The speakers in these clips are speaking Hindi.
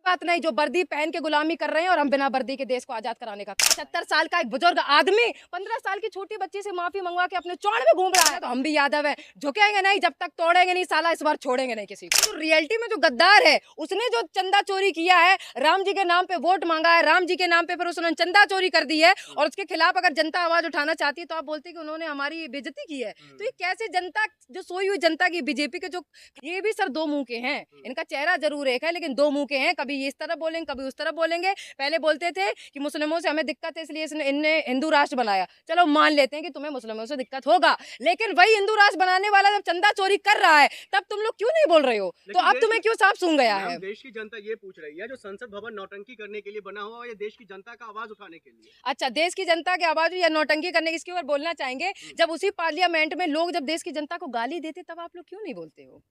बात नहीं, जो वर्दी पहन के गुलामी कर रहे हैं और हम बिना वर्दी के देश को आजाद कराने का। 70 साल का एक बुजुर्ग आदमी 15 साल की छोटी बच्ची से माफी मंगवा के अपने चौड़ में घूम रहा है, तो हम भी यादव है, झुकेंगे नहीं जब तक तोड़ेंगे नहीं साला, इस बार छोड़ेंगे नहीं किसी को। तो रियलिटी में जो गद्दार है उसने जो चंदा चोरी किया है, राम जी के नाम पे वोट मांगा है, राम जी के नाम पे फिर उसने चंदा चोरी कर दी है और उसके खिलाफ अगर जनता आवाज उठाना चाहती है तो आप बोलते हैं कि उन्होंने हमारी बेइज्जती की है। तो ये कैसे जनता, जो सोई हुई जनता की बीजेपी के जो, ये भी सर दो मुंह के हैं, इनका चेहरा जरूर एक है लेकिन दो मुंह के हैं, कभी इस तरफ बोलेंगे कभी उस तरफ बोलेंगे। पहले बोलते थे कि मुस्लिमों से हमें दिक्कत है इसलिए इनने हिंदू राष्ट्र बनाया, चलो मान लेते हैं कि तुम्हें मुस्लिमों से दिक्कत होगा, लेकिन वही हिंदू राष्ट्र बनाने वाला जब चंदा चोरी कर रहा है तब तुम लोग क्यों नहीं बोल रहे हो? तो अब तुम्हें क्यों साफ सूंघ गया है? देश की जनता ये पूछ रही है, जो संसद भवन नौटंकी करने के लिए बना हुआ है, या देश की जनता का आवाज उठाने के लिए? अच्छा, देश की जनता की आवाज या नौटंकी करने की, इसके ऊपर बोलना चाहेंगे। जब उसी पार्लियामेंट में लोग जब देश की जनता को गाली देते तब आप लोग क्यों नहीं बोलते हो?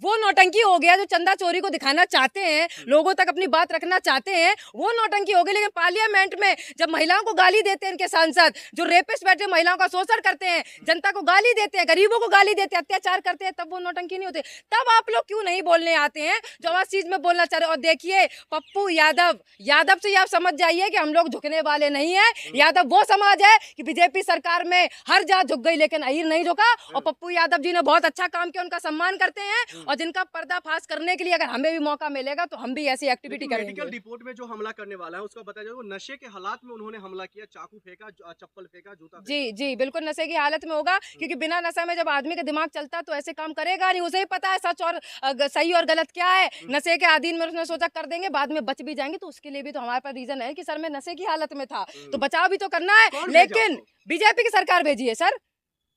वो नौटंकी हो गया, जो चंदा चोरी को दिखाना चाहते हैं, लोगों तक अपनी बात रखना चाहते हैं, वो नौटंकी हो गई। लेकिन पार्लियामेंट में जब महिलाओं को गाली देते हैं इनके सांसद, जो रेपिस्ट बैठे महिलाओं का शोषण करते हैं, जनता को गाली देते हैं, गरीबों को गाली देते हैं, अत्याचार करते हैं, तब वो नौटंकी नहीं होते। तब आप लोग क्यों नहीं बोलने आते हैं जो आवाज चीज में बोलना चाह रहे हो? और देखिए पप्पू यादव से आप समझ जाइए कि हम लोग झुकने वाले नहीं है। यादव वो समाज है कि बीजेपी सरकार में हर जात झुक गई लेकिन अहीर नहीं झुका, और पप्पू यादव जी ने बहुत अच्छा काम किया, उनका सम्मान करते हैं, और जिनका पर्दाफाश करने के लिए अगर हमें भी मौका मिलेगा तो हम भी ऐसी एक्टिविटी करेंगे। मेडिकल रिपोर्ट में जो हमला करने वाला है उसका बताया जाए, वो नशे के हालात में उन्होंने हमला किया, चाकू फेंका, चप्पल फेंका, जूता फेंका। जी जी बिल्कुल नशे की हालत में होगा, क्योंकि बिना नशा में जब आदमी का दिमाग चलता तो ऐसे काम करेगा नहीं, उसे ही पता है सच और सही और गलत क्या है। नशे के अधीन में उसने सोचा कर देंगे, बाद में बच भी जाएंगे, तो उसके लिए भी तो हमारे पास रीजन है कि सर मैं नशे की हालत में था, तो बचाव भी तो करना है। लेकिन बीजेपी की सरकार भेजी है सर,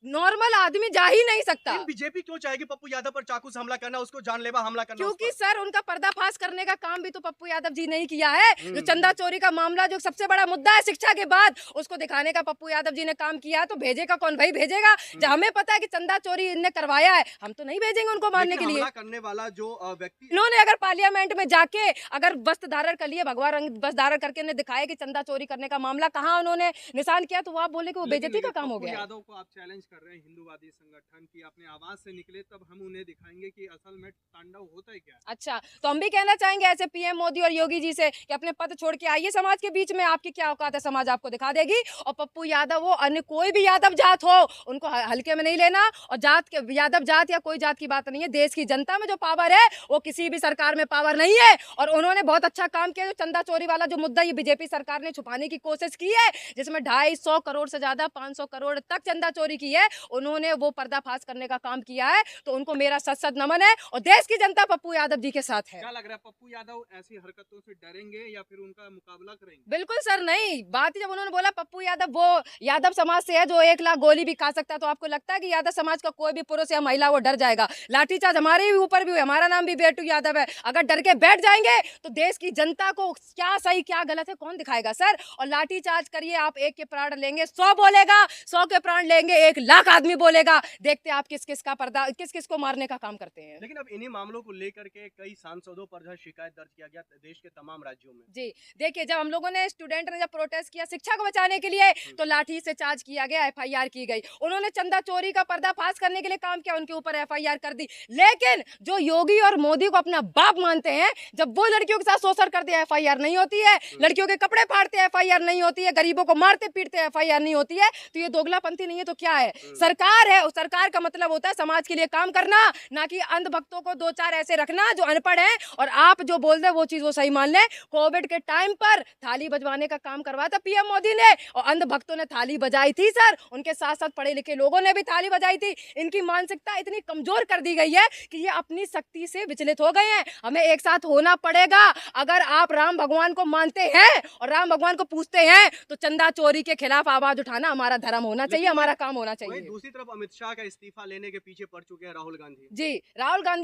नॉर्मल आदमी जा ही नहीं सकता। बीजेपी क्यों चाहेगी पप्पू यादव पर चाकू से हमला करना, उसको जानलेवा हमला करना? क्योंकि सर उनका पर्दाफाश करने का काम भी तो पप्पू यादव जी ने ही किया है। जो चंदा चोरी का मामला जो सबसे बड़ा मुद्दा है शिक्षा के बाद, उसको दिखाने का पप्पू यादव जी ने काम किया, तो भेजेगा कौन भाई? भेजेगा जब हमें पता है कि चंदा चोरी इनने करवाया है, हम तो नहीं भेजेंगे उनको मारने के लिए। हमला करने वाला जो व्यक्ति, इन्होंने अगर पार्लियामेंट में जाके अगर वस्त्र धारण कर लिए, भगवा रंग वस्त्र धारण करके उन्हें दिखाया कि चंदा चोरी करने का मामला कहाँ उन्होंने निशान किया, तो आप बोले कि वो बेइज्जती का काम हो गया। यादव को आप चैलेंज कर रहे हैं हिंदूवादी संगठन की, अपने आवाज से निकले तब हम उन्हें दिखाएंगे कि असल में तांडव होता है क्या। अच्छा, तो हम भी कहना चाहेंगे ऐसे पीएम मोदी और योगी जी से कि अपने पद छोड़ के आइए समाज के बीच में, आपकी क्या औकात है समाज आपको दिखा देगी। और पप्पू यादव हो, अन्य कोई भी यादव जात हो, उनको हल्के में नहीं लेना। और जात के, यादव जात या कोई जात की बात नहीं है, देश की जनता में जो पावर है वो किसी भी सरकार में पावर नहीं है। और उन्होंने बहुत अच्छा काम किया, जो चंदा चोरी वाला जो मुद्दा ये बीजेपी सरकार ने छुपाने की कोशिश की है, जिसमें 250 करोड़ से ज्यादा 500 करोड़ तक चंदा चोरी की है, उन्होंने वो पर्दाफाश करने का काम किया है। तो उनको मेरा सत सत नमन है, और देश की जनता पप्पू यादव जी के साथ है। क्या लग रहा है पप्पू यादव ऐसी हरकतों से डरेंगे या फिर उनका मुकाबला करेंगे? बिल्कुल सर नहीं, बात ही जब उन्होंने बोला पप्पू यादव वो यादव समाज से है जो 1 लाख गोली भी खा सकता है, तो आपको लगता है कि यादव समाज का कोई भी पुरुष या महिला वो डर जाएगा? लाठीचार्ज हमारे भी ऊपर भी हुआ, हमारा नाम भी बेटू यादव है, अगर डर के बैठ जाएंगे तो देश की जनता को क्या सही क्या गलत है कौन दिखाएगा सर? और लाठीचार्ज करिए, आप 1 के प्राण लेंगे 100 बोलेगा, 100 के प्राण लेंगे 1 लाख आदमी बोलेगा। देखते आप किस किस का पर्दा, किस किस को मारने का काम करते हैं। लेकिन अब इन्हीं मामलों को लेकर के कई सांसदों पर जो शिकायत दर्ज किया गया देश के तमाम राज्यों में। जी देखिए, जब हम लोगों ने स्टूडेंट ने जब प्रोटेस्ट किया शिक्षा को बचाने के लिए, तो लाठी से चार्ज किया गया, एफआईआर की गई। उन्होंने चंदा चोरी का पर्दाफाश करने के लिए काम किया, उनके ऊपर एफआईआर कर दी। लेकिन जो योगी और मोदी को अपना बाप मानते हैं, जब वो लड़कियों के साथ शोषण करते हैं एफआईआर नहीं होती है, लड़कियों के कपड़े फाड़ते हैं एफआईआर नहीं होती है, गरीबों को मारते पीटते हैं एफआईआर नहीं होती है, तो ये दोगलापंथी नहीं है तो क्या है? सरकार है, उस सरकार का मतलब होता है समाज के लिए काम करना, ना कि अंधभक्तों को 2-4 ऐसे रखना जो अनपढ़ है और आप जो बोल रहे वो चीज वो सही मान ले। कोविड के टाइम पर थाली बजवाने का काम करवाया था पीएम मोदी ने, और अंधभक्तों ने थाली बजाई थी सर, उनके साथ साथ पढ़े लिखे लोगों ने भी थाली बजाई थी। इनकी मानसिकता इतनी कमजोर कर दी गई है कि ये अपनी शक्ति से विचलित हो गए हैं। हमें एक साथ होना पड़ेगा। अगर आप राम भगवान को मानते हैं और राम भगवान को पूछते हैं तो चंदा चोरी के खिलाफ आवाज उठाना हमारा धर्म होना चाहिए, हमारा काम होना चाहिए। दूसरी तरफ अमित शाह का इस्तीफा लेने के पीछे पड़ चुके हैं राहुल गांधी जी। राहुल गांधी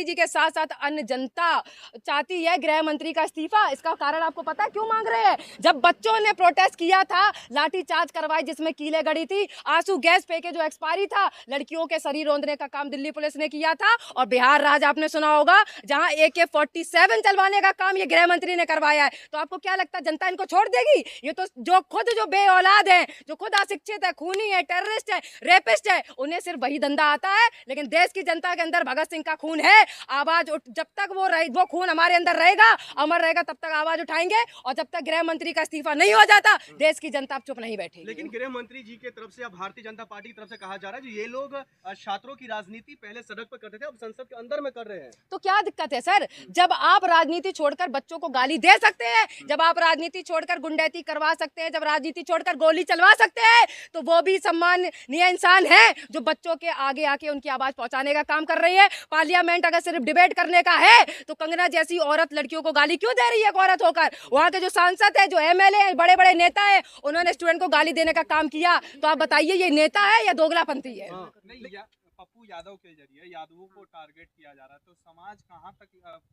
जी के साथ साथ अन्य जनता चाहती है गृह मंत्री का इस्तीफा। इसका कारण आपको पता है क्यों मांग रहे हैं? जब बच्चों ने प्रोटेस्ट किया था, लाठी चार्ज करवाई जिसमें कीलें गड़ी थी, आंसू गैस फेंके जो एक्सपायरी था, लड़कियों के शरीर रौंदने का काम दिल्ली पुलिस ने किया था, और बिहार राज्य आपने सुना होगा जहां AK-47 चलवाने का काम ये गृह मंत्री ने करवाया है। तो आपको क्या लगता है जनता इनको छोड़ देगी? ये तो जो खुद जो बे औलाद है, जो खुद अशिक्षित है, खूनी है, टेररिस्ट है, रेपिस्ट है, उन्हें सिर्फ वही धंधा आता है। लेकिन देश की जनता के अंदर भगत सिंह का खून है, आवाज जब तक वो खून हमारे अंदर रहेगा, अमर रहेगा, तब तक आवाज उठाएंगे। और जब तक गृह मंत्री का इस्तीफा नहीं हो जाता, देश की जनता अब चुप नहीं बैठेगी। लेकिन गृह मंत्री जी की तरफ से, अब भारतीय जनता पार्टी की तरफ से कहा जा रहा है कि ये लोग छात्रों की राजनीति पहले सड़क पर करते थे, अब संसद के अंदर में कर रहे हैं। तो क्या दिक्कत है सर? जब आप राजनीति छोड़कर बच्चों को गाली दे सकते हैं, जब आप राजनीति छोड़कर गुंडैती करवा सकते हैं, जब राजनीति छोड़कर गोली चलवा सकते हैं, तो वो भी सम्माननीय इंसान है जो बच्चों के आगे आके उनकी आवाज पहुंचाने का काम कर रही है। पार्लियामेंट अगर सिर्फ डिबेट करने का है, तो कंगना जैसी औरत लड़कियों को गाली क्यों दे रही है एक औरत होकर? वहां के जो सांसद है, जो एमएलए है, बड़े बड़े नेता है, उन्होंने स्टूडेंट को गाली देने का काम किया। तो आप बताइए, ये नेता है या दोगलापंथी है? नहीं, पप्पू यादव के जरिए यादवों को टारगेट किया जा रहा है, तो समाज कहाँ तक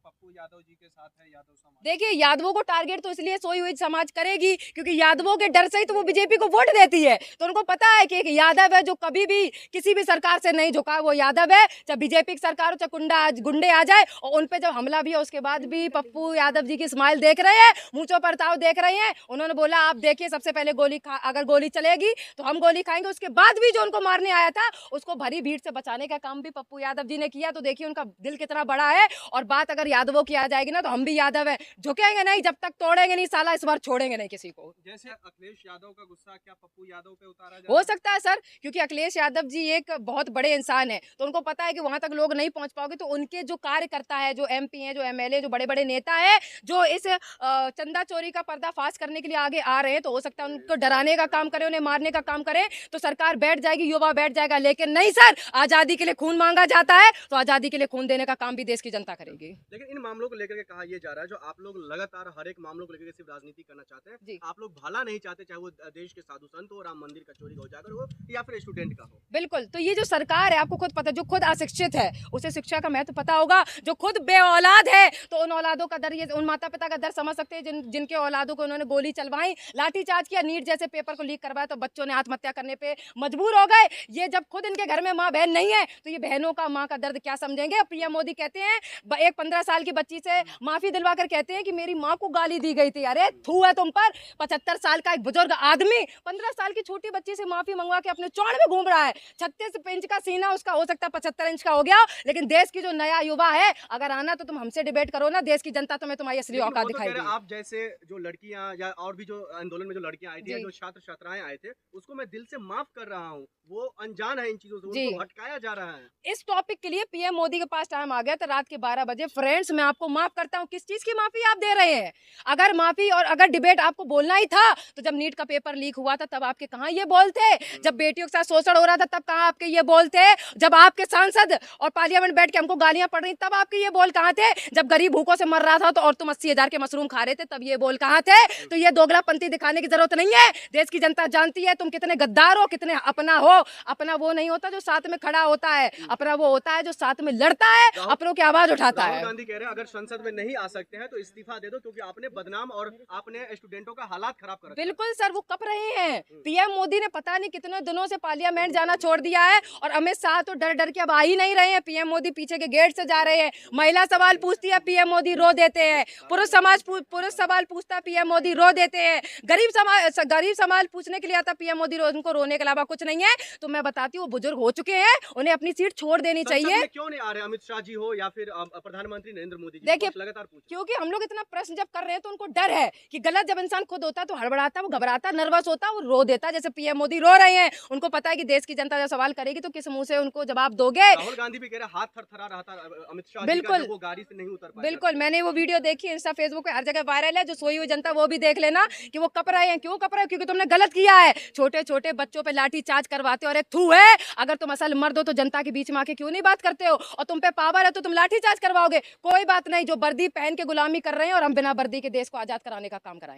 पप्पू यादव जी के साथ है? यादव समाज, देखिए, यादवों को टारगेट तो इसलिए सोई हुई समाज करेगी क्योंकि यादवों के डर से ही तो वो बीजेपी को वोट देती है। तो उनको पता है कि एक यादव है जो कभी भी किसी भी सरकार से नहीं झुका, वो यादव है। चाहे बीजेपी की सरकार हो, चाहे गुंडे आ जाए, और उन पे जब हमला भी है उसके बाद भी पप्पू यादव जी की स्माइल देख रहे हैं, मूंछों पर ताव देख रहे हैं। उन्होंने बोला, आप देखिए, सबसे पहले अगर गोली चलेगी तो हम गोली खाएंगे। उसके बाद भी जो उनको मारने आया था, उसको भरी भीड़ से बचाने का काम भी पप्पू यादव जी ने किया। तो देखिए उनका दिल कितना बड़ा है। और बात अगर यादवों की आ जाएगी ना, तो हम भी यादव है, झुकेंगे नहीं, जब तक तोड़ेंगे नहीं साला, इस बार छोड़ेंगे नहीं किसी को। जैसे अखिलेश यादव का गुस्सा क्या पप्पू यादव पे उतारा जा हो सकता है सर, क्योंकि अखिलेश यादव जी एक बहुत बड़े इंसान है, तो उनको पता है कि वहां तक लोग नहीं पहुंच पाओगे। तो उनके जो कार्यकर्ता है, जो एमपी हैं, जो एमएलए, जो बड़े बड़े नेता है, जो इस चंदा चोरी का पर्दाफाश करने के लिए आगे आ रहे हैं, तो हो सकता है उनको डराने का काम करे, उन्हें मारने का काम करे, तो सरकार बैठ जाएगी, युवा बैठ जाएगा। लेकिन नहीं सर, आजादी के लिए खून मांगा जाता है, तो आजादी के लिए खून देने का काम भी देश की जनता करेगी। लेकिन इन मामलों को लेकर के कहा यह जा रहा है, जो आप लोग लगातार हर एक मामलों को लेकर सिर्फ राजनीति करना चाहते हैं, आप लोग भला नहीं चाहते, चाहे वो देश के साधु संत हो, राम मंदिर का चोरी हो जाकर हो, या फिर स्टूडेंट का हो। बिल्कुल, तो ये जो सरकार है, आपको खुद पता, जो खुद अशिक्षित है उसे शिक्षा का महत्व पता होगा। जो खुद बेऔलाद है, तो उन औलादों का दर्द, उन माता पिता का दर्द समझ सकते हैं जिनके औलादों को उन्होंने गोली चलवाई, लाठीचार्ज किया, नीट जैसे पेपर को लीक करवाया, तो बच्चों ने आत्महत्या करने पे मजबूर हो गए। ये जब खुद इनके घर में माँ बहन नहीं है, तो ये बहनों का, माँ का दर्द क्या समझेंगे? पीएम मोदी कहते हैं, एक 15 साल की बच्ची से माफी दिलवा कर कहते हैं कि मेरी माँ को गाली दी गई थी। अरे थू है तुम पर। 75 साल का एक बुजुर्ग आदमी 15 साल की छोटी बच्ची से माफी मंगवा के अपने चौड़ में घूम रहा है। 36 इंच का सीना उसका, हो सकता है 75 इंच का हो गया। लेकिन देश की जो नया युवा है, अगर आना तो तुम हमसे डिबेट करो ना, देश की जनता तुम्हें तुम्हारी असली औकात दिखाएगी। आप जैसे जो लड़कियां या और भी जो आंदोलन में जो लड़कियां आई थी, जो छात्र छात्राएं आए थे, उसको मैं दिल से माफ कर रहा हूँ। वो अनजान है इन चीजों से, उनको भटकाया जा रहा है। इस टॉपिक के लिए पीएम मोदी के पास टाइम आ गया, तो रात के 12 बजे फ्रेंड्स मैं आपको माफ करता हूँ। किस चीज की माफी आप दे रहे हैं? अगर माफी और अगर डिबेट आपको बोलना ही था, तो जब नीट का पेपर लीक हुआ था, तब आपके कहाँ ये बोल थे? जब बेटियों के साथ शोषण हो रहा था, तब कहाँ आपके ये बोल थे? जब आपके सांसद और पार्लियामेंट बैठ के हमको गालियां पड़ रही, तब आपके ये बोल कहाँ थे? जब गरीब भूखों से मर रहा था, तो और तुम 80,000 के मशरूम खा रहे थे, तब ये बोल कहाँ थे? तो ये दोगलापंथी दिखाने की जरूरत नहीं है। देश की जनता जानती है तुम कितने गद्दार हो, कितने अपना हो। अपना वो नहीं होता जो साथ में खड़ा होता है, अपना वो होता है जो साथ में लड़ता है, अपनों की आवाज उठाता है। राहुल गांधी कह रहे हैं, अगर संसद में नहीं आ सकते हैं तो इस्तीफा दे दो, क्योंकि आपने बदनाम और आपने स्टूडेंटों का हालात खराब कर रखा है। बिल्कुल सर, वो कप रहे हैं। पीएम मोदी ने पता नहीं कितने दिनों से पार्लियामेंट जाना छोड़ दिया है, और अमित शाह तो डर डर के अब आ ही नहीं रहे हैं। पीएम मोदी पीछे के गेट से जा रहे हैं। महिला सवाल पूछती है, पीएम मोदी रो देते हैं। पुरुष सवाल पूछता है, पीएम मोदी रो देते हैं। गरीब सवाल पूछने के लिए आता पीएम मोदी, उनको रोने के अलावा कुछ नहीं है। तो मैं बताती हूँ, वो बुजुर्ग हो चुके हैं, उन्हें अपनी सीट छोड़ देनी चाहिए। क्यों नहीं आ रहे अमित शाह जी हो या फिर प्रधानमंत्री नरेंद्र मोदी जी? देखिए, लगातार क्योंकि हम लोग इतना प्रश्न जब कर रहे हैं, तो उनको डर है कि गलत, जब इंसान खुद होता है तो हड़बड़ाता, वो घबराता, नर्वस होता, वो रो देता। जैसे पीएम मोदी रो रहे हैं, उनको पता है कि देश की जनता जब सवाल करेगी तो किस मुंह से उनको जवाब दोगे। राहुल गांधी भी कह रहे हाथ थरथरा रहा था अमित शाह जी बिल्कुल, का, वो गाड़ी से नहीं उतर पाए। बिल्कुल, मैंने वो वीडियो देखी, इंस्टा फेसबुक पे हर जगह वायरल है। जो सोई हुई जनता वो भी देख लेना कि वो कप रहे हैं। क्यों कप रहे हैं? क्योंकि तुमने गलत किया है। छोटे छोटे बच्चों पे लाठी चार्ज करवाते हो, और एक थू है। अगर तुम असल मर्द हो तो जनता के बीच में आके क्यों नहीं बात करते हो? और तुम पे पावर है तो तुम लाठी चार्ज करवाओगे? कोई बात नहीं, जो वर्दी पहन के गुलामी कर रहे हैं, और हम बिना वर्दी के देश को आजाद कराने का काम कराएं।